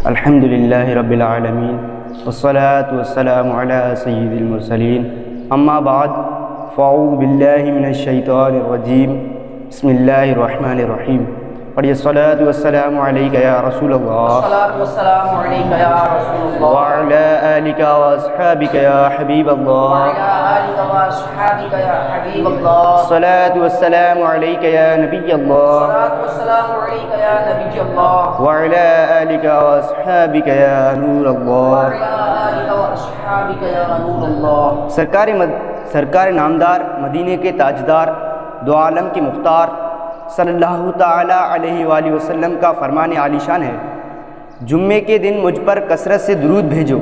الحمد للہ رب العالمین والصلاة والسلام علی سید المرسلین اما بعد فاعوذ باللہ من الشیطان الرجیم بسم اللہ الرحمن الرحیم پڑھیے الصلاة والسلام علیک یا رسول اللہ الصلاة والسلام علیک یا رسول اللہ وعلی آلک واصحابک یا حبیب اللہ وعلی آلک واصحابک یا حبیب اللہ الصلاة والسلام علیک یا نبی اللہ الصلاة والسلام علیک یا نبی اللہ وعلی آلک واصحابک یا نور اللہ وعلی آلک واصحابک یا نور اللہ سرکار نامدار مدینے کے تاجدار دو عالم کے مختار صلی اللہ تعالی علیہ وآلہ وسلم کا فرمان عالی شان ہے، جمعے کے دن مجھ پر کثرت سے درود بھیجو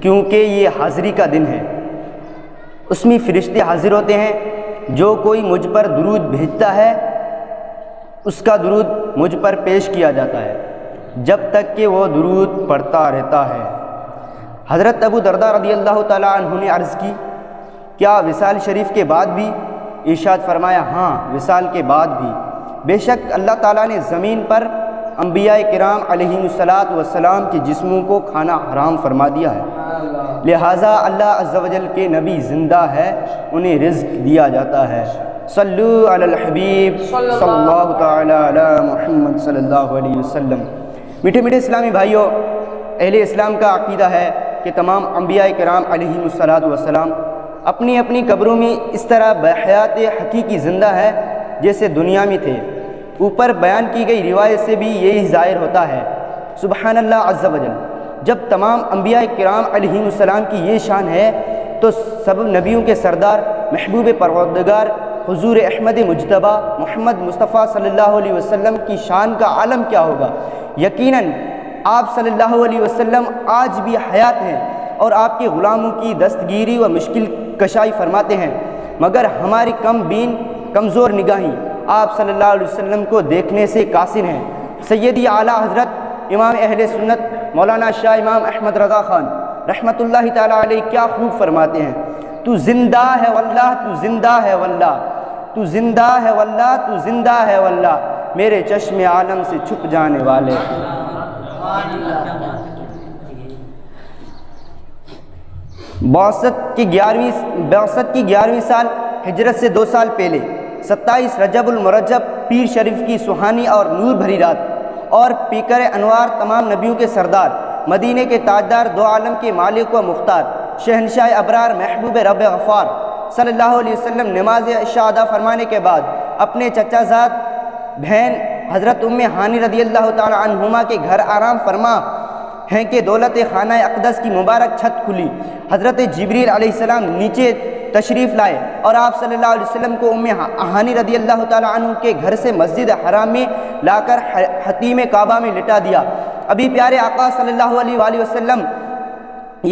کیونکہ یہ حاضری کا دن ہے۔ اس میں فرشتے حاضر ہوتے ہیں، جو کوئی مجھ پر درود بھیجتا ہے اس کا درود مجھ پر پیش کیا جاتا ہے جب تک کہ وہ درود پڑھتا رہتا ہے۔ حضرت ابو درداء رضی اللہ تعالی عنہ نے عرض کی، کیا وصال شریف کے بعد بھی؟ ارشاد فرمایا، ہاں وصال کے بعد بھی۔ بے شک اللہ تعالیٰ نے زمین پر انبیاء کرام علیہم الصلاۃ والسلام کے جسموں کو کھانا حرام فرما دیا ہے، لہٰذا اللہ عز و جل کے نبی زندہ ہے، انہیں رزق دیا جاتا ہے۔ صلو علی الحبیب صلی اللہ تعالی علی محمد صلی اللہ علیہ وسلم۔ میٹھے میٹھے اسلامی بھائیوں، اہل اسلام کا عقیدہ ہے کہ تمام انبیاء کرام علیہم الصلاۃ والسلام اپنی اپنی قبروں میں اس طرح بحیات حقیقی زندہ ہے جیسے دنیا میں تھے۔ اوپر بیان کی گئی روایت سے بھی یہی ظاہر ہوتا ہے۔ سبحان اللہ عز و جل، جب تمام انبیاء کرام علیہم السلام کی یہ شان ہے تو سب نبیوں کے سردار محبوب پروردگار حضور احمد مجتبی محمد مصطفیٰ صلی اللہ علیہ وسلم کی شان کا عالم کیا ہوگا۔ یقیناً آپ صلی اللہ علیہ وسلم آج بھی حیات ہیں اور آپ کے غلاموں کی دستگیری و مشکل کشائی فرماتے ہیں، مگر ہماری کم بین کمزور نگاہیں آپ صلی اللہ علیہ وسلم کو دیکھنے سے قاصر ہیں۔ سیدی اعلیٰ حضرت امام اہل سنت مولانا شاہ امام احمد رضا خان رحمۃ اللہ تعالیٰ علیہ کیا خوب فرماتے ہیں، تو زندہ ہے واللہ، تو زندہ ہے واللہ، تو زندہ ہے واللہ، تو زندہ ہے واللہ، میرے چشم عالم سے چھپ جانے والے۔ بعثت کی 11ویں سال ہجرت سے 2 سال پہلے 27 رجب المرجب پیر شریف کی سہانی اور نور بھری رات، اور پیکر انوار تمام نبیوں کے سردار مدینے کے تاجدار دو عالم کے مالک و مختار شہنشاہ ابرار محبوب رب غفار صلی اللہ علیہ وسلم نماز عشاء ادا فرمانے کے بعد اپنے چچا زاد بہن حضرت ام ہانی رضی اللہ تعالی عنہما کے گھر آرام فرما ہیں کہ دولت خانہ اقدس کی مبارک چھت کھلی۔ حضرت جبریل علیہ السلام نیچے تشریف لائے اور آپ صلی اللہ علیہ وسلم کو ام ہانی رضی اللہ تعالی عنہ کے گھر سے مسجد حرام میں لا کر حتیم کعبہ میں لٹا دیا۔ ابھی پیارے آقا صلی اللہ علیہ وآلہ وسلم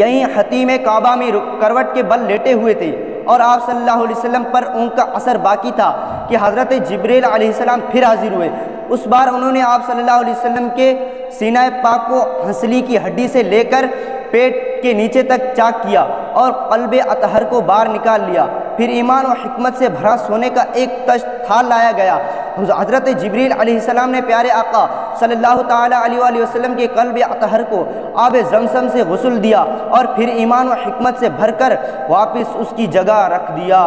یہیں حتیم کعبہ میں کروٹ کے بل لیٹے ہوئے تھے اور آپ صلی اللہ علیہ وسلم پر ان کا اثر باقی تھا کہ حضرت جبریل علیہ السلام پھر حاضر ہوئے۔ اس بار انہوں نے آپ صلی اللہ علیہ وسلم کے سینہ پاک کو ہنسلی کی ہڈی سے لے کر پیٹ کے نیچے تک چاک کیا اور قلب اطہر کو باہر نکال لیا۔ پھر ایمان و حکمت سے بھرا سونے کا ایک تشت تھال لایا گیا۔ حضرت جبریل علیہ السلام نے پیارے آقا صلی اللہ تعالی علیہ وآلہ وسلم کے قلب اطہر کو آب زمزم سے غسل دیا اور پھر ایمان و حکمت سے بھر کر واپس اس کی جگہ رکھ دیا۔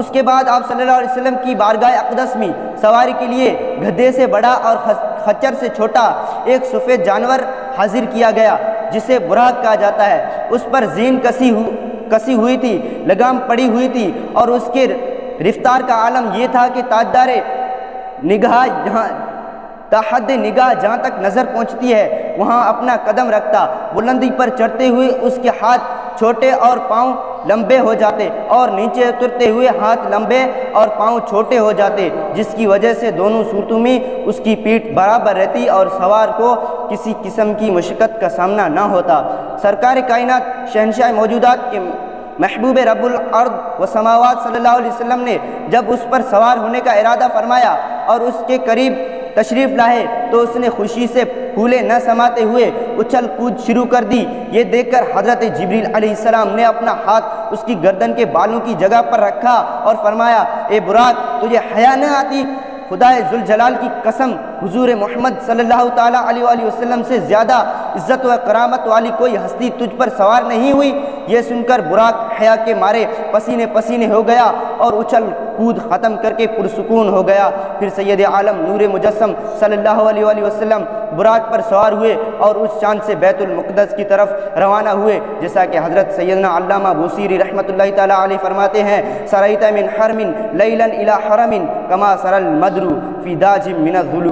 اس کے بعد آپ صلی اللہ علیہ وسلم کی بارگاہ اقدس میں سواری کے لیے گدھے سے بڑا اور خچر سے چھوٹا ایک سفید جانور حاضر کیا گیا جسے براق کہا جاتا ہے۔ اس پر زین کسی ہوئی تھی، لگام پڑی ہوئی تھی اور اس کے رفتار کا عالم یہ تھا کہ تاجدار نگاہ تحد نگاہ جہاں تک نظر پہنچتی ہے وہاں اپنا قدم رکھتا۔ بلندی پر چڑھتے ہوئے اس کے ہاتھ چھوٹے اور پاؤں لمبے ہو جاتے اور نیچے اترتے ہوئے ہاتھ لمبے اور پاؤں چھوٹے ہو جاتے، جس کی وجہ سے دونوں صورتوں میں اس کی پیٹھ برابر رہتی اور سوار کو کسی قسم کی مشقت کا سامنا نہ ہوتا۔ سرکار کائنات شہنشاہ موجودات کے محبوب رب الارض و سماوات صلی اللہ علیہ وسلم نے جب اس پر سوار ہونے کا ارادہ فرمایا اور اس کے قریب تشریف لائے تو اس نے خوشی سے پھولے نہ سماتے ہوئے اچھل کود شروع کر دی۔ یہ دیکھ کر حضرت جبریل علیہ السلام نے اپنا ہاتھ اس کی گردن کے بالوں کی جگہ پر رکھا اور فرمایا، اے براق، تجھے حیا نہ آتی؟ خدا ذوالجلال کی قسم، حضور محمد صلی اللہ تعالیٰ علیہ وآلہ وسلم سے زیادہ عزت و کرامت والی کوئی ہستی تجھ پر سوار نہیں ہوئی؟ یہ سن کر براق حیا کے مارے پسینے پسینے ہو گیا اور اچھل کود ختم کر کے پرسکون ہو گیا۔ پھر سید عالم نور مجسم صلی اللہ علیہ وآلہ وسلم براق پر سوار ہوئے اور اس چاند سے بیت المقدس کی طرف روانہ ہوئے، جیسا کہ حضرت سیدنا علامہ بوصیری رحمۃ اللہ تعالیٰ علیہ فرماتے ہیں، سریت من حرم لیلا الی حرم کما سر المدر فی داج من الظلم